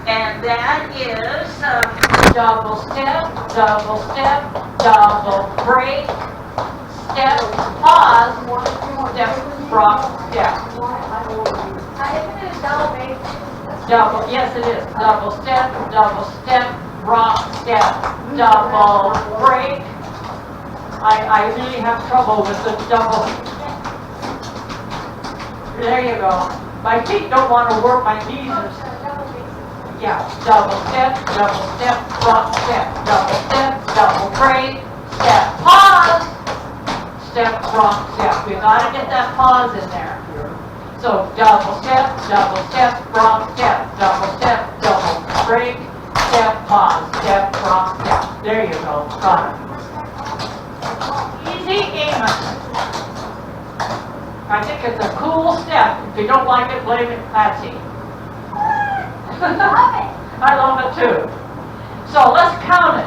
And that is double step, double step, double break, step, pause, step, rock, step. Double, yes it is. Double step, rock, step, double break. I really have trouble with the double. There you go. My feet don't want to work, my knees are. Yeah, double step, rock, step, double break, step, pause, step, rock, step. We gotta get that pause in there. So double step, rock, step, double break, step, pause, step, rock, step. There you go, got it. Easy, Amos. I think it's a cool step. If you don't like it, blame it, Patsy. I love it too. So let's count it.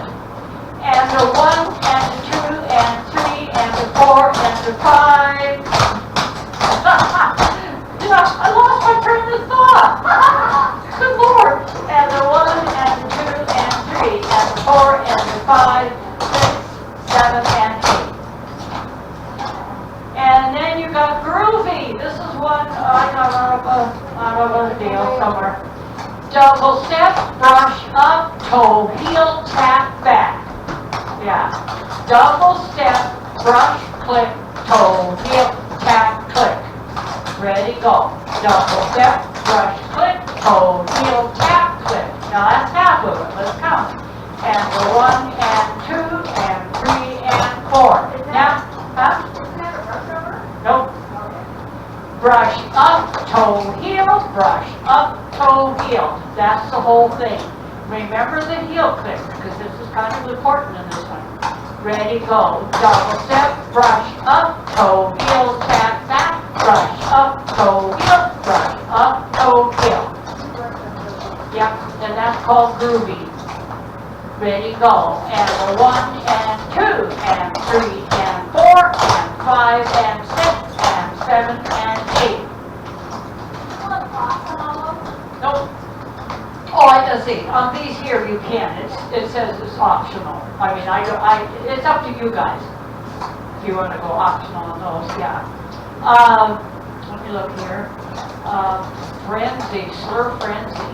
And the 1, and the 2, and 3, and the 4, and the 5. Yeah, I lost my train of thought. Good Lord. And the 1, and the 2, and 3, and the 4, and the 5, 6, 7, and 8. And then you got Groovy. This is one I got out of a deal somewhere. Double step, brush up, toe, heel, tap, back. Yeah. Double step, brush, click, toe, heel, tap, click. Ready, go. Double step, brush, click, toe, heel, tap, click. Now that's half of it. Let's count. And the 1, and 2, and 3, and 4. Now, huh? Isn't that a brush rubber? Nope. Brush up, toe, heel, brush up, toe, heel. That's the whole thing. Remember the heel click, because this is kind of important in this one. Ready, go. Double step, brush up, toe, heel, tap, back, brush up, toe, heel, brush up, toe, heel. Yep, and that's called Groovy. Ready, go. And the 1, and 2, and 3, and 4, and 5, and 6, and 7, and 8. Nope. Oh, let's see. On these here, you can. It says it's optional. I mean, it's up to you guys. If you want to go optional on those, yeah. Let me look here. Frenzy, slur frenzy.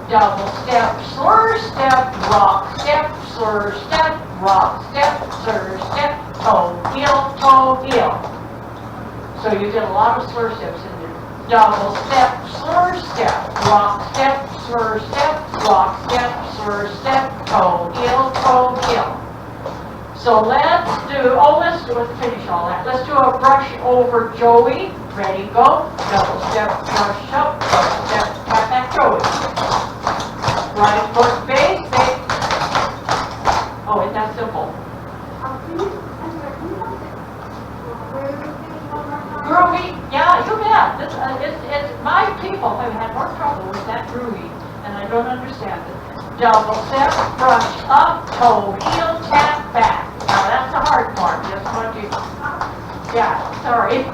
Double step, slur step, rock step, slur step, rock step, slur step, toe, heel. So you get a lot of slur steps in there. Double step, slur step, rock step, slur step, rock step, slur step, toe, heel. So let's finish all that. Let's do a brush over Joey. Ready, go. Double step, brush up, double step, tap back Joey. Right foot base. Oh, isn't that simple? Groovy, yeah, you bet. It's my people have had more trouble with that groovy, and I don't understand it. Double step, brush up, toe, heel, tap, back. Now that's the hard part. Just want you. Yeah, sorry.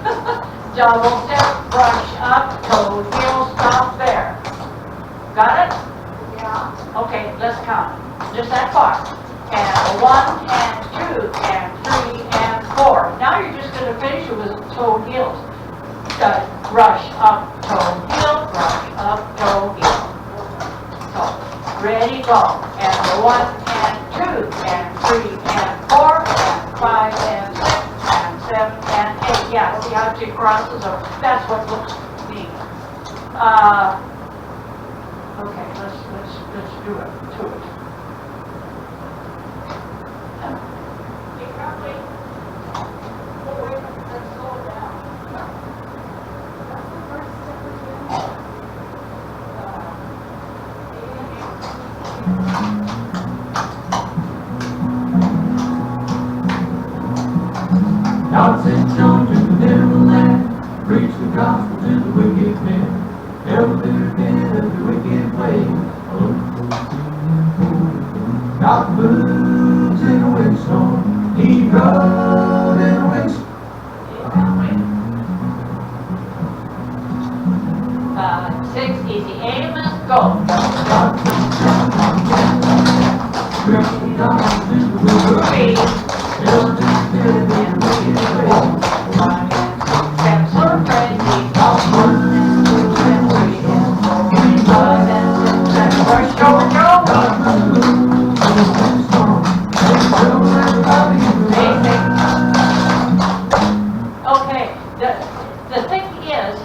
Double step, brush up, toe, heel, stop there. Got it? Yeah. Okay, let's count. Just that far. And 1, and 2, and 3, and 4. Now you're just going to finish it with toe heels. Brush up, toe, heel, brush up, toe, heel. So, ready, go. And the 1, and 2, and 3, and 4, and 5, and 6, and 7, and 8. Yeah, see how she crosses over? That's what looks neat. Okay, let's do it, to it. God sent John to the devil land, preach the gospel to the wicked men. Every bitter man of the wicked way. God moves in a windstorm. He rode in a windstorm. 6, easy. Amos, go. Groovy. Steps are friendly. Rush, go, go. Okay, the thing is,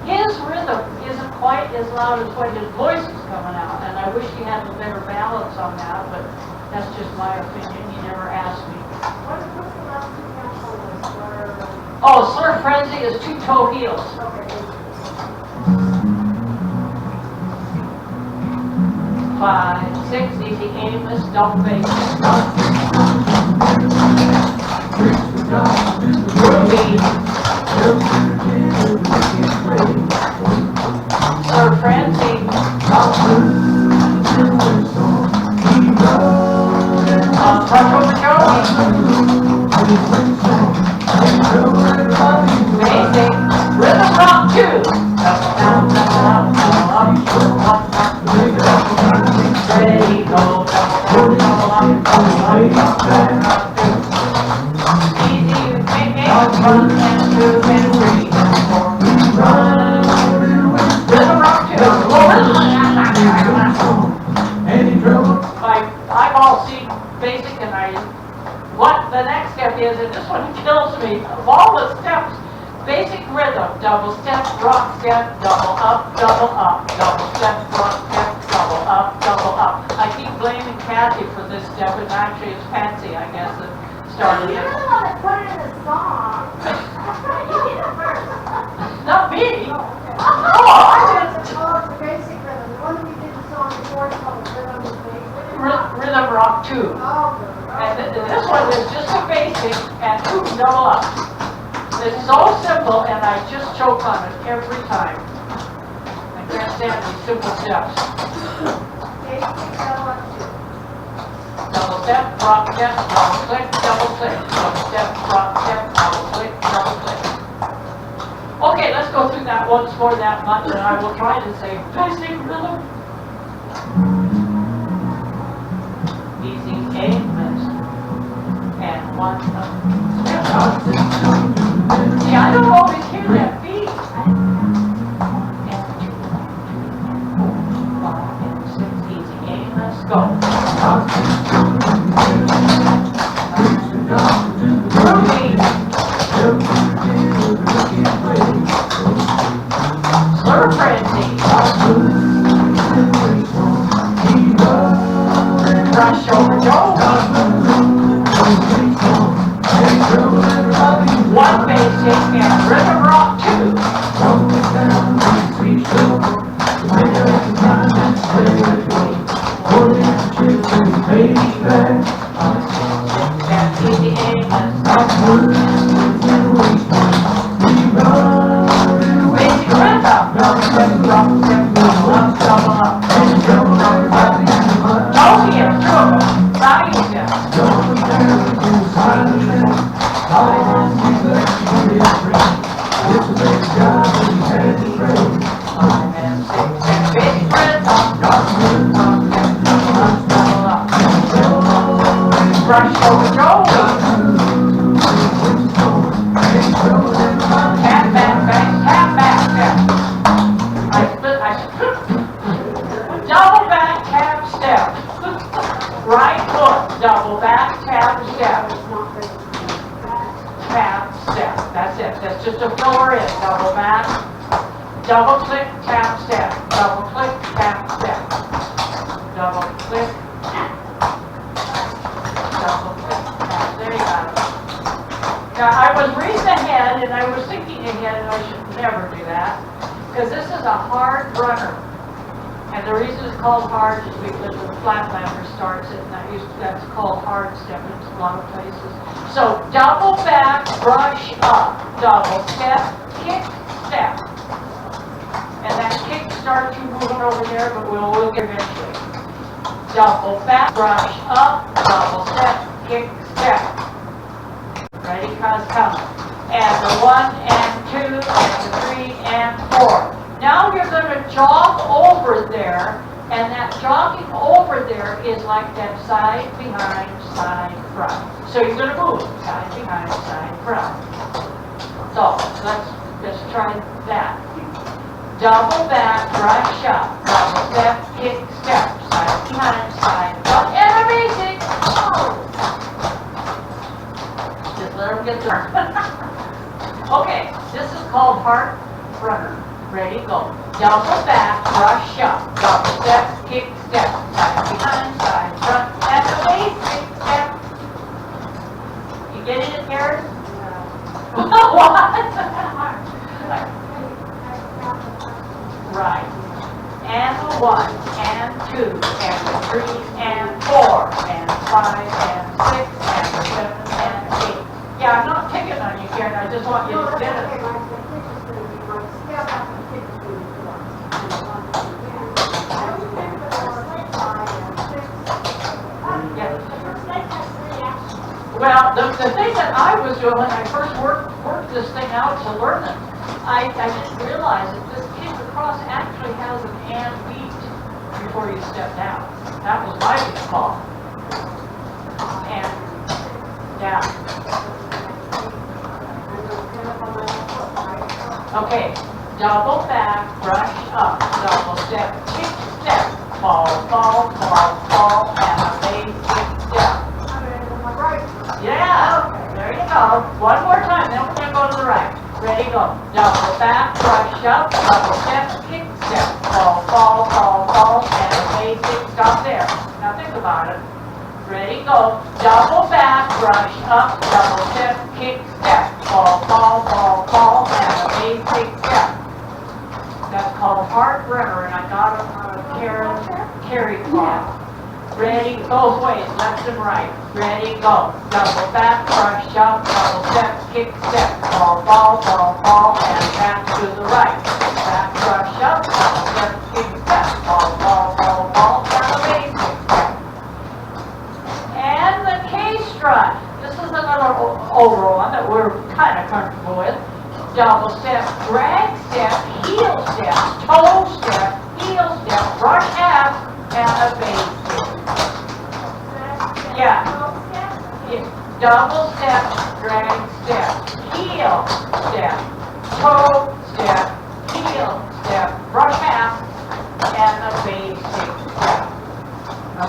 his rhythm isn't quite as loud as what his voice is coming out, and I wish he had a better balance on that, but that's just my opinion. He never asked me. What's the last two councils were? Oh, Surf Frenzy is Two Toe Heels. Okay. 5, 6, easy, Amos, double bass. Groovy. Surf Frenzy. Touch over Joey. Basic. Rhythm rock 2. Ready, go, easy, make it, 1 and 2 and 3 and 4. Rhythm rock 2. I'm all C basic, and what the next step is, and this one kills me, of all the steps, basic rhythm, double step, rock step, double up, double step, rock step, double up, double up. I keep blaming Kathy for this step, and actually it's Patsy, I guess, that started You're it. the one that put it in the song. You did it first. Not me! Oh, okay. Oh, I did. It's the basic rhythm. The one we did the song before is called Rhythm and Basic. Rhythm rock 2. Oh, good. And this one is just a basic and 2 double up. It's so simple, and I just choke on it every time. I can't stand these simple steps. Basic double up two. Double step, rock step, double click, double click. Double step, rock step, double click, double click. Okay, let's go through that once more that much, and I will try to say basic rhythm. Easy, Amos. And 1 up. See, I don't always hear that beat. And 2, 5, and 6, easy, Amos, go. Groovy. Surf Frenzy. Rush over Joe. 1 basic and rhythm rock 2. And easy Amos. Basic rhythm. Rock step, rock step, double up, double up. Oh, here, 2 of them. Bayou step. 5 and 6 and basic rhythm. Rush over Joey. Tap back, back, tap back, tap. Double back, tap, step. Right foot, double back, tap, step. Tap, step. That's it. That's just a filler in. Double back, double click, tap, step. Double click, tap, step. Double click. Double click, tap. There you go. Now, I was reading ahead, and I was thinking ahead, and I should never do that, because this is a hard runner. And the reason it's called hard is because the flatlander starts it, and that's called hard step in a lot of places. So, double back, brush up, double step, kick, step. And that kick starts you moving over there, but we'll get eventually. Double back, brush up, double step, kick, step. Ready, cause come. And the 1 and 2 and the 3 and 4. Now you're going to jog over there And that jogging over there is like that side, behind, side, front. So you're gonna move side, behind, side, front. So let's try that. Double back, brush up, double step, kick, step, side, behind, side, front, and a basic. Oh. Just let them get there. Okay, this is called heart runner. Ready, go. Double back, brush up, double step, kick, step, side, behind, side, front, and a basic step. You getting it, Karen? What? Right. And a 1, and 2, and a 3, and 4, and 5, and 6, and a 7, and 8. Yeah, I'm not picking on you, Karen, I just want you to get it. Well, the thing that I was doing when I first worked this thing out to learn it, I didn't realize that this kick across actually has an and beat before you step down. That was my fault. And, yeah. Okay, double back, brush up, double step, kick, step, fall, fall, fall, fall, and a basic step. Yeah, there you go. One more time, then we're going to go to the right. Ready, go. Double back, brush up, double step, kick, step, fall, fall, fall, fall, and a basic stop there. Now think about it. Ready, go. Double back, brush up, double step, kick, step, fall, fall, fall, fall, and a basic step. That's called heart runner, and I got it on a carry cloth. Ready, both ways, left and right. Ready, go. Double back, brush up, double step, kick, step, fall, fall, fall, fall, and back to the right. Back, brush up, double step, kick, step, fall, fall, fall, fall, and a basic step. And the K-strut. This is another older one that we're kind of comfortable with. Double step, drag step, heel step, toe step, heel step, brush half, and a basic. Yeah. Double step, drag step, heel step, toe step, heel step, brush half, and a basic step.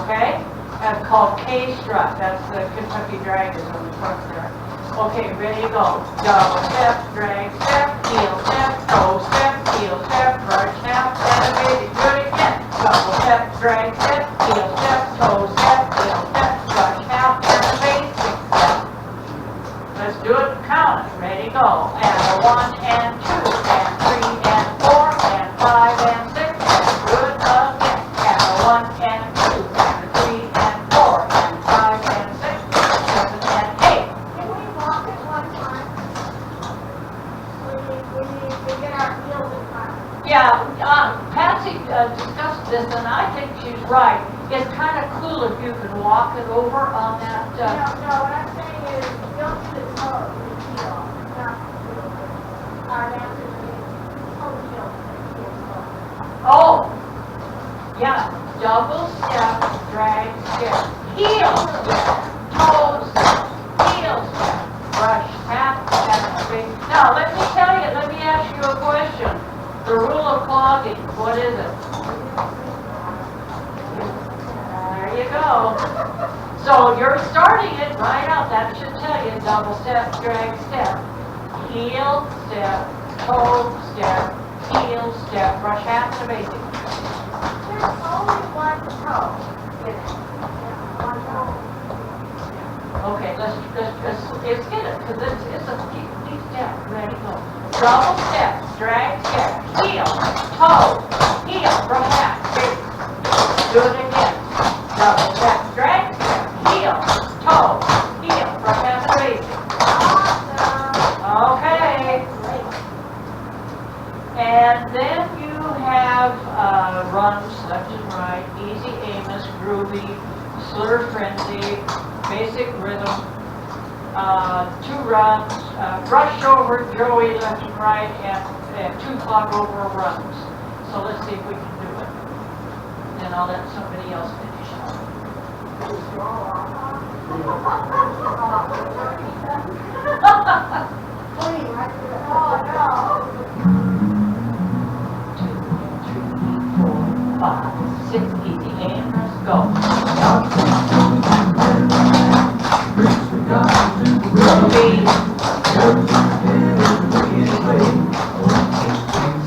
Okay? That's called K-strut. That's the Kentucky Dragons on the front there. Okay, ready, go. Double step, drag step, heel step, toe step, heel step, brush half, and a basic. Do it again. Double step, drag step, heel step, toe step, heel step, brush half, and a basic step. Let's do it and count it. Ready, go. And a 1, and 2, and 3, and 4, and 5, and 6, and do it again. And a 1, and 2, and a 3, and 4, and 5, and 6, and 7, and 8. Can we walk at one time? We get our heels in front. Yeah, Patsy discussed this, and I think she's right. It's kind of cool if you can walk it over on that. No, what I'm saying is, don't do the toe, the heel, not the heel. Our answer is toe heel, heel. Oh, yeah, double step, drag step, heel step, toe step, heel step, brush half, and a big. Now, let me ask you a question. The rule of clogging, what is it? There you go. So you're starting it right out. That should tell you double step, drag step, heel step, toe step, heel step, brush half and a basic. There's only one toe in it. One toe. Okay, let's get it, because it's a deep step. Ready, go. Double step, drag step, heel, toe, heel, brush half, basic. Do it again. Double step, drag step, heel, toe, heel, brush half, basic. Awesome. Okay. And then you have runs left and right, easy Amos, Groovy, slur frenzy, basic rhythm, 2 runs, brush over, Joey left and right, and 2 clog over runs. So let's see if we can do it. then I'll let somebody else finish up. Two, three, four, five, six, easy, Amos, go. Groovy.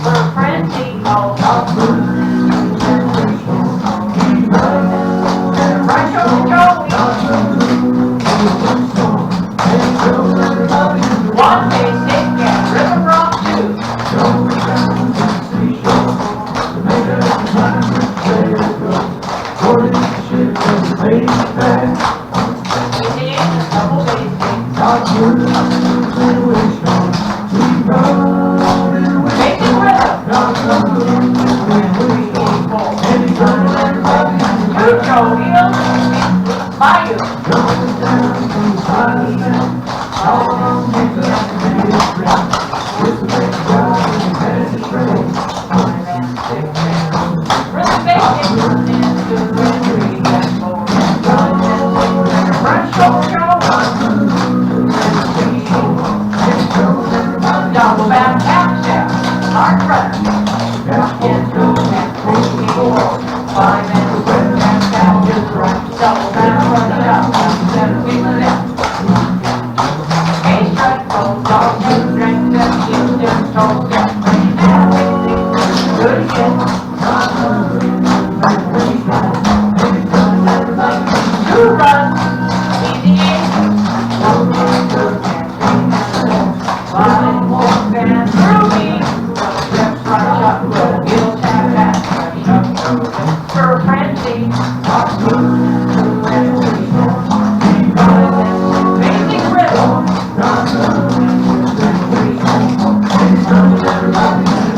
For frenzy, oh, right over Joey. One day sick and river rock too. Easy, Amos, double basic. Basic rhythm. Two heels, Bayou. Really basic. Front shoulder, double back tap step, hard press. Five and tap tap just right. Double back run it up, 7 feet left. A strike, roll, dog, step, strength, step, heel, step, toe, step. Good again. Two runs, easy in. Line, walk, and groovy. Step, front, shot, roll, heel, tap, tap, shut, for frenzy. Basic rhythm.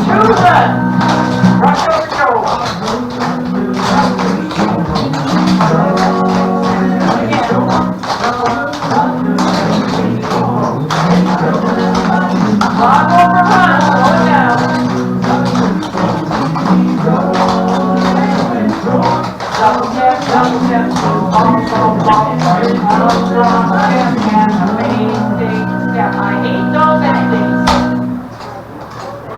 Two runs, rush over shoulder. Clock overrun, slow it down. Double step, also long.